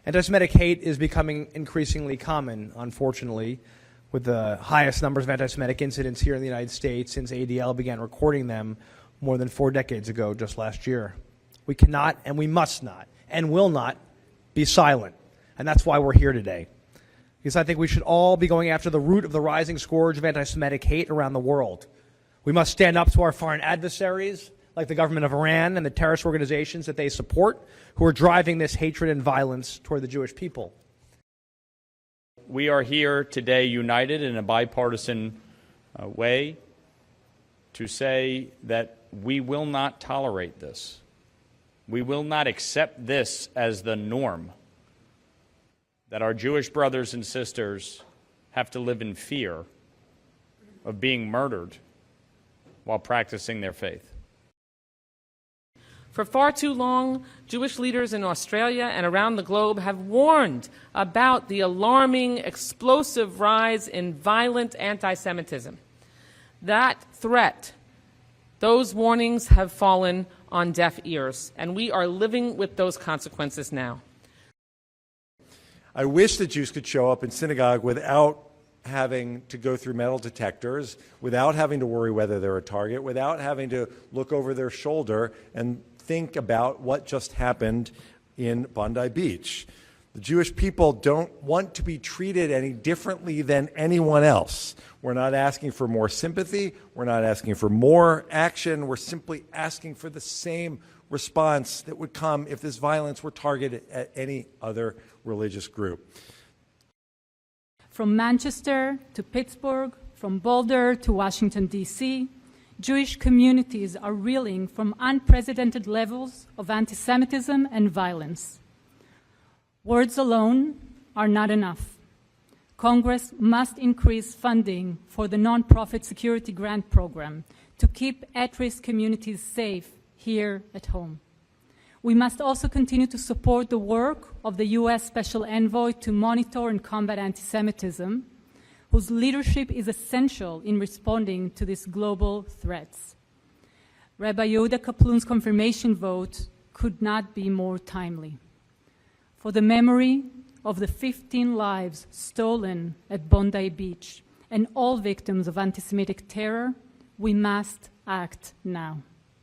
Anti-Semitic hate is becoming increasingly common, unfortunately, with the highest numbers of anti-Semitic incidents here in the United States since ADL began recording them more than 4 decades ago, just last year. We cannot and we must not and will not be silent. And that's why we're here today. Because I think we should all be going after the root of the rising scourge of anti-Semitic hate around the world. We must stand up to our foreign adversaries, like the government of Iran and the terrorist organizations that they support, who are driving this hatred and violence toward the Jewish people. We are here today united in a bipartisan way to say that we will not tolerate this. We will not accept this as the norm, that our Jewish brothers and sisters have to live in fear of being murdered while practicing their faith. For far too long, Jewish leaders in Australia and around the globe have warned about the alarming, explosive rise in violent anti-Semitism. That threat, those warnings have fallen on deaf ears, and we are living with those consequences now. I wish that Jews could show up in synagogue without having to go through metal detectors, without having to worry whether they're a target, without having to look over their shoulder and think about what just happened in Bondi Beach. The Jewish people don't want to be treated any differently than anyone else. We're not asking for more sympathy. We're not asking for more action. We're simply asking for the same response that would come if this violence were targeted at any other religious group. From Manchester to Pittsburgh, from Boulder to Washington, D.C., Jewish communities are reeling from unprecedented levels of anti-Semitism and violence. Words alone are not enough. Congress must increase funding for the Nonprofit Security Grant Program to keep at-risk communities safe here at home. We must also continue to support the work of the U.S. Special Envoy to monitor and combat anti-Semitism, whose leadership is essential in responding to these global threats. Rabbi Yehuda Kaplun's confirmation vote could not be more timely. For the memory of the 15 lives stolen at Bondi Beach and all victims of anti-Semitic terror, we must act now.